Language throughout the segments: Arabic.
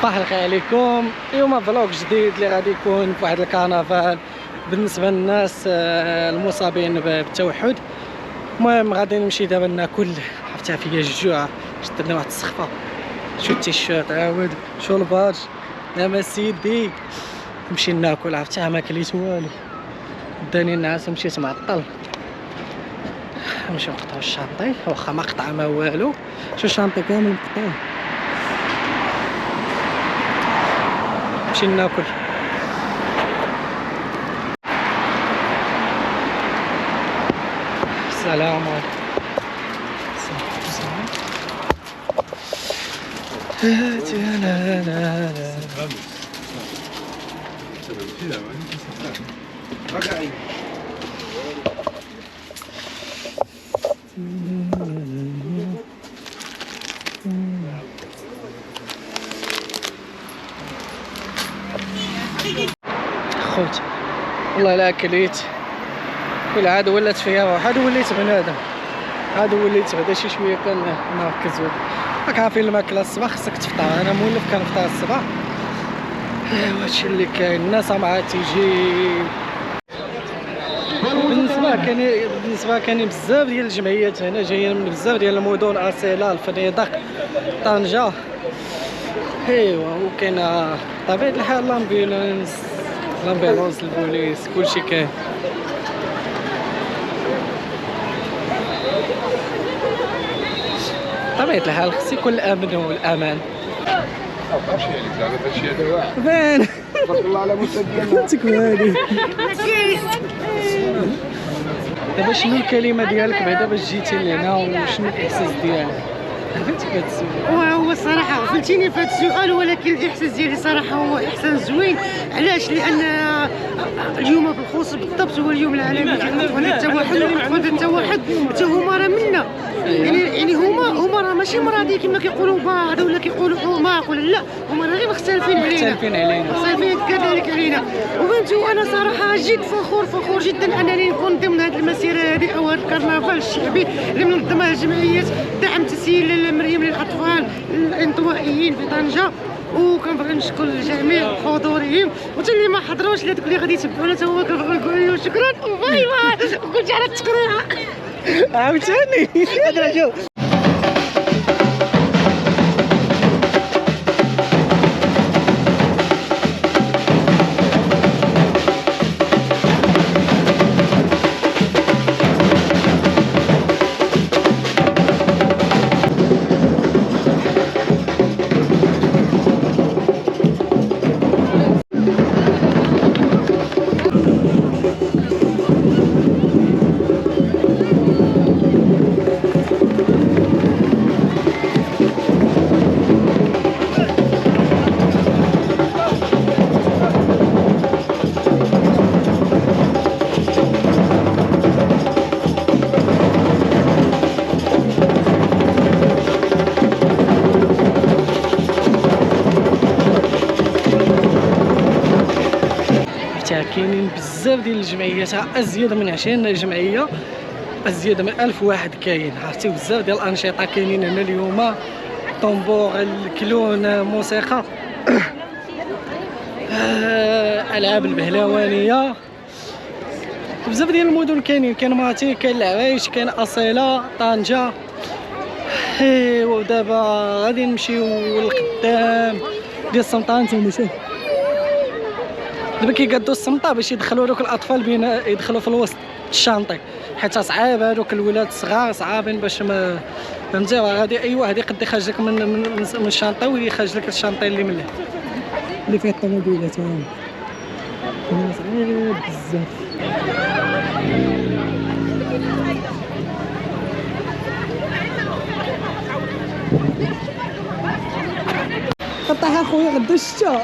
صباح الخير عليكم. اليوم فلوق جديد اللي غادي يكون في واحد الكرنفال بالنسبه للناس المصابين بالتوحد. المهم غادي نمشي دابا ناكل، عرفتها فيا الجوع، شدت لنا واحد السخفه، شو التيشيرت عاود، شو الباج، لا سيدي نمشي ناكل، عرفتها ما كليت والو، داني النعاس مشيت معطل. نمشيو نقطعو الشانطي، واخا ما قطع ما والو، شو الشانطي كامل مقطوع. نمشي ناكل. السلام عليكم. خوت والله لا كليت، كل عاد ولات فيها روح، عاد وليت بنادم، عاد وليت بعدا شي شويه كنركز. راك عارفين الماكله الصباح خصك تفطر، انا مولف كنفطر الصباح. ايوا هادشي اللي كاين، الناس مع تيجي. بالنسبه كاين بزاف ديال الجمعيات هنا جايين من بزاف ديال المدن، اسيلا، الفنيدق، طنجه. ايوا وكاين طبيعة الحال لامبيلونس، البوليس، كلشي كاين. طبيعة الحال خص يكون الامن والامان. فين تبارك الله على موسى ديالنا. تكوالي دابا شنو الكلمه ديالك بعدا باش جيتي لهنا، وشنو الاحساس ديالك؟ عرفتي في هذا السؤال؟ هو الصراحه غفلتيني في هذا السؤال، ولكن الاحساس ديالي صراحه هو احساس زوين. علاش؟ لان اليوم بالخصوص بالضبط هو اليوم العالمي للاطفال التوحد، والاطفال التوحد حتى هما راه منا. يعني هما راه ماشي مرضي كما كيقولوا بعض ولا كيقولوا حماق ولا لا، هما راه غير مختلفين علينا كذلك علينا. وفهمتي، وانا صراحه جد فخور جدا انني نكون ضمن هذه المسيره هذه او هذا الكرنفال الشعبي اللي منظمه جمعيه دعم تسهيل مريم للاطفال الانطوائيين في طنجه. وكنبغي نشكر الجميع حضورهم، وحتى اللي ما حضروش اللي غادي يتبعونا حتى هو كنبغي نقول لهم شكرا وباي باي. قلت على التقريعه عاوتاني هذا جو. كاينين بزاف ديال الجمعيات، ازيد من 20 جمعيه، ازيد من 1000 واحد كاين، عرفتي بزاف ديال الانشطه كاينين هنا اليوم، طنبور، الكلون، موسيقى، العاب البهلوانيه، بزاف ديال المدن كاينين، كاين ماتي، كاين العرايش، كاين اصيله، طنجه. ايوا دابا غادي نمشيو للقدام ديال السمطه. نتوما شوف دابا كيقادو السمطه باش يدخلوا دوك الاطفال بين يدخلوا في الوسط الشانطي، حيت صعاب هذوك الولاد الصغار صعابين باش ما فهمتي. غادي اي واحد يقد يخرجك من الشانطه ويخرج لك الشانطي اللي من اللي فيه الطوموبيلات، هما صغير بزاف. طيح اخويا غدا الشتا.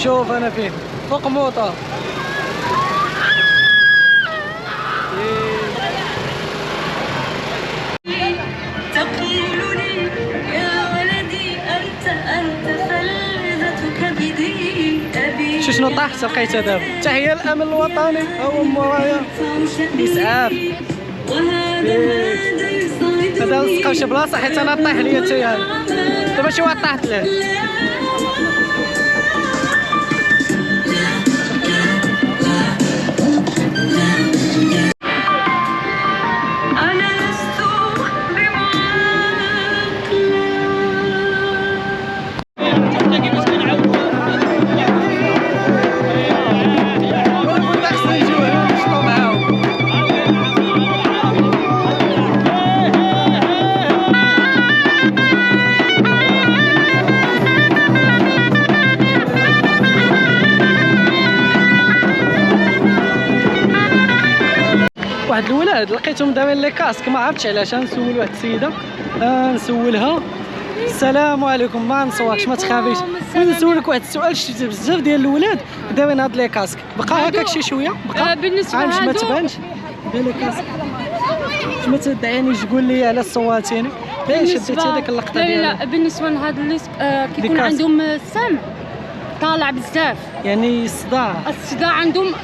شوف انا فين فوق موطه. تقول لي يا ولدي أنت فلذة كبدي أبي. شنو طاحت لقيتها دابا. تحية الامن الوطني هو مورايا اسعاف. هذا لصقاو شي بلاصه حيت انا طايح ليا حتى هذا دابا شي واحد طاحت له. واحد الولاد لقيتهم دايرين لي كاسك ما عرفتش علاش. نسول واحد السيده نسولها السلام عليكم ما نصوركش ما تخافيش. نسولك واحد السؤال. شفت بزاف ديال الولاد دايرين هاد لي كاسك بقى هكاك شي شويه بقى بالنسبه عامش ما تبانش لي كاسك. ما تدعينيش تقول لي على صواتيني ليش شديتي هذيك اللقطه ديالها. لا بالنسبه لهاد اللي كيكون عندهم السمع طالع بزاف يعني الصداع عندهم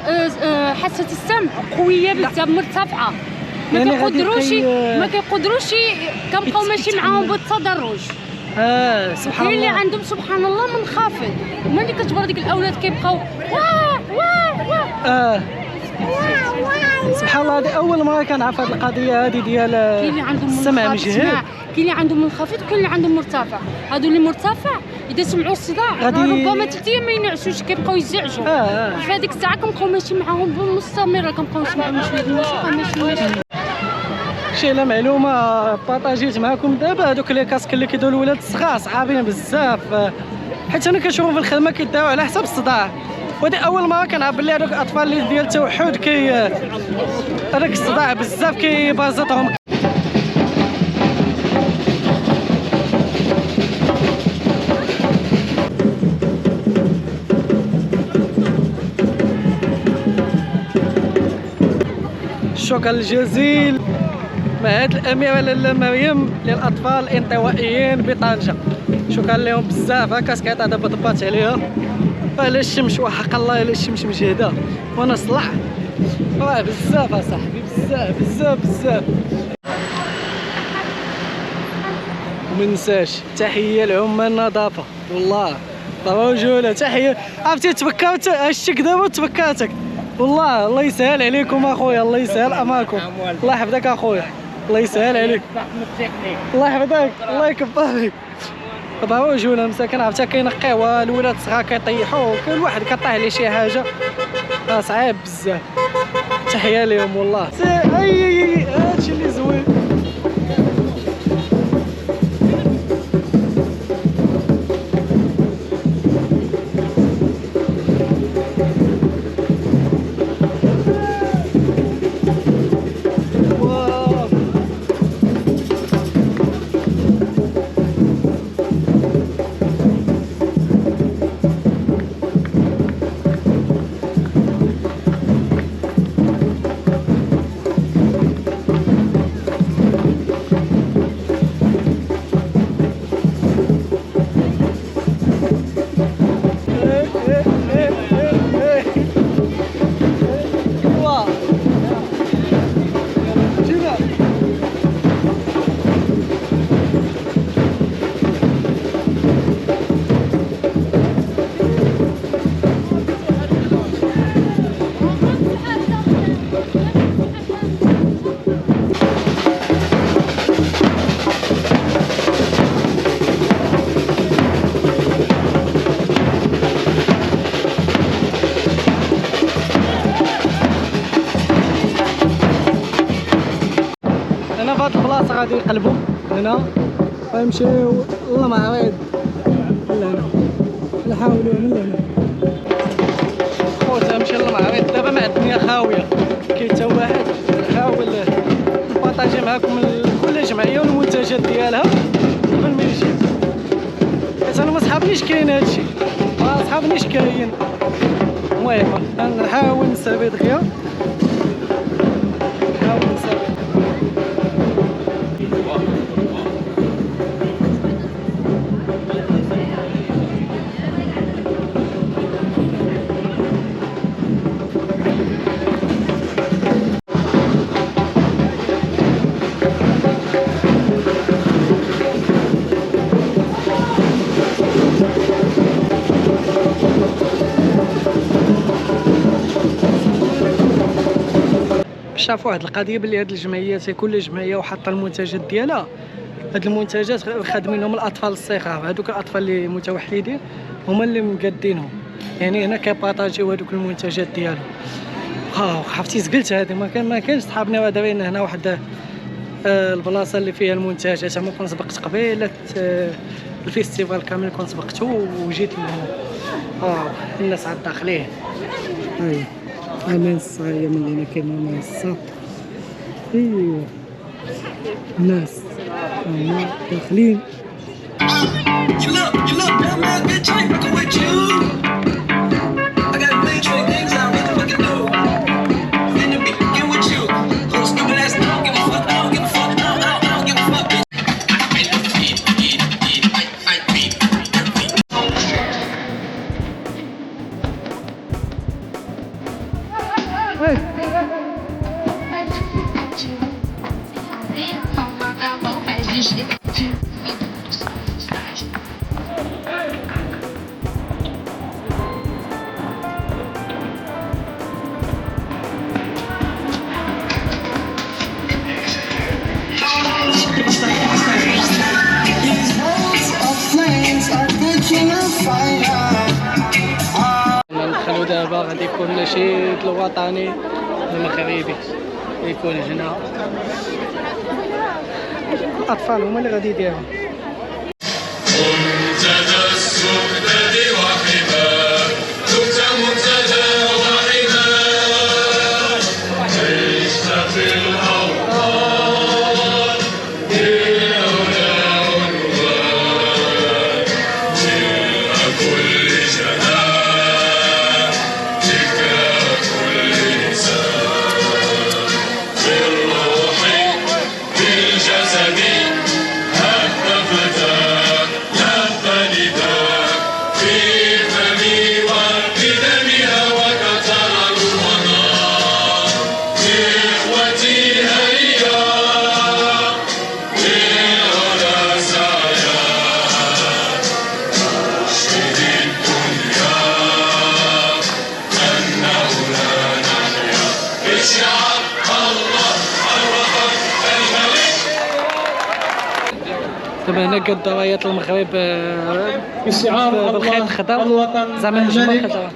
حاسه السمع قويه بزاف مرتفعه ما يعني كيقدروش كنبقاو ماشي معاهم بالتدرج. سبحان اللي الله. عندهم سبحان الله منخفض ملي كتبر ديك الاولاد كيبقاو سبحان الله. هذه اول مره كنعرف هذه القضيه هذه ديال السمع مجهد. كاين اللي عندهم منخفض وكاين اللي عندهم مرتفع. هادو اللي مرتفع اذا سمعوا الصداع ربما 3 ايام ما ينعسوش كيبقاو يزعجوا. في هذيك الساعه كنبقاو ماشي معاهم مستمره كنبقاو نسمعوا ماشي شي لا معلومه بارطاجيت معكم دابا. هذوك لي كاسك اللي كيديروا الولاد الصغار صعابين بزاف حيت انا كنشوفهم في الخدمه كيداو على حساب الصداع. ودي اول مره كنعرف بلي هذوك الاطفال اللي ديال التوحد هذاك الصداع بزاف كيبازطهم. الشكر الجزيل معهد الاميره لاله مريم للاطفال الانطوائيين بطنجه. شكرا لهم بزاف. هكا كيعطي دابا ضبات عليها على الشمس وحق الله الا الشمس مجهده وانا صلح راه بزاف اصاحبي بزاف. ومنساش تحيه لعمال النظافه والله رجوله. تحيه عرفتي تبكرت هشتك دابا تبكرتك والله. الله يسهل عليكم اخويا الله يسهل اماكم. الله يحفظك اخويا الله يسهل عليك الله يحفظك الله يكبرك. دابا رجوله مساكن عرفتها كينقيوها الولاد الصغار كيطيحوا كل واحد كطيح ليه شي حاجه صعيب بزاف. تحيه لهم والله. اي هادشي اللي زوين. في هاد البلاصه غادي يقلبوا هنا غنمشيو والله ما عريض لهنا نحاولوا من هنا خوت نمشي للمعرض دابا مع الدنيا خاويه كاين حتى واحد نحاول نبارطاجي معكم كل جمعيه والمنتجات ديالها قبل ما نجي حيت انا ما صحابنيش كاين هادشي صحابنيش كاين. المهم نحاول نستافد غير نحاول نستافد. شافوا واحد القضيه باللي هاد الجمعيات كل جمعيه وحاطه المنتجات ديالها. هاد المنتجات خادمينهم الاطفال الصغار، هادوك الاطفال اللي متوحدين هما اللي مقادينهم، يعني هنا كيبارطاجيو هادوك المنتجات ديالهم. عرفتي زقلت هادي ما كانش صحابنا دابا هنا واحد البلاصه اللي فيها المنتجات. زعما كون سبقت قبيله الفيستيفال كامل كون سبقتو وجيت لهنا. الناس عاد داخلين. منصة هي من هنا كاينه منصة. ايوا الناس هما داخلين. ندخلو دابا غادي يكون نشيد الوطني المغربي يكون هنا. الاطفال هما اللي غادي يديروا. منتدى السؤدد وحماه دمت منتدى وحماه عشت في الاوطان بالعلا عنوان تلك كل جنان تلك كل انسان بالروح بالجسد دابا هنا قد رايات المغرب بشعار بالخيط خضر زعما الجمهور خضر.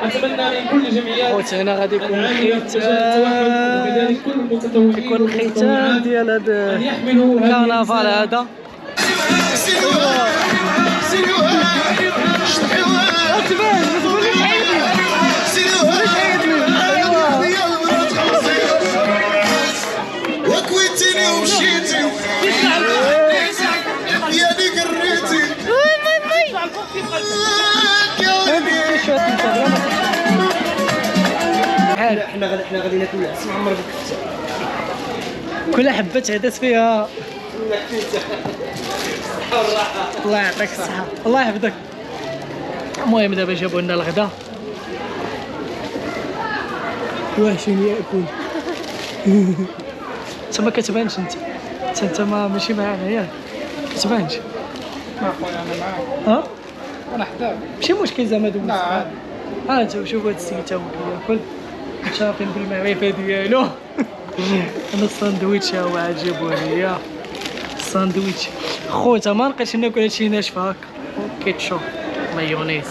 نتمنى من كل الجمعيات خوت هنا غادي يكون الختام ديال هذا الكرنفال هذا. وكويتيني ومشيتي يا ديك الريتي حنا غادي ناكل العسل عمر بك كل حبه عدس فيها. الله يعطيك الصحه الله يحفظك. المهم دابا جابوا لنا الغدا. واحشين ياكل. انت ما كتبانش انت ماشي معانا ياك كتبانش. ما خويا انا معاك. انا حداك ماشي مشكل زعما دوز. لا عادي. انت شوف هاد السيد تا هو كياكل شاطين بالمعرفه ديالو. انا الساندويتش ها هو عاد جابوه ليا الساندويتش. خويا ما نبقاش ناكل هادشي ناشف هكا كيتشوب مايونيز.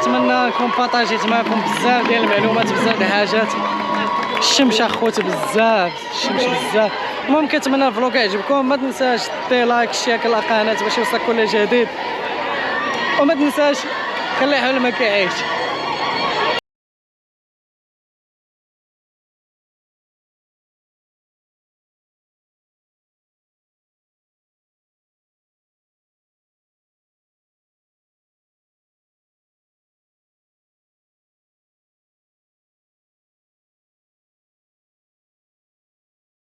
كنتمنى نكون بارطاجيت معكم بزاف ديال المعلومات، بزاف د الحاجات. الشمس اخوت بزاف، الشمس بزاف. المهم كنتمنى الفلوق يعجبكم، ما تنساش دير لايك اشتراك القناه باش يوصلك كل جديد، وما تنساش خلي حلمك يعيش.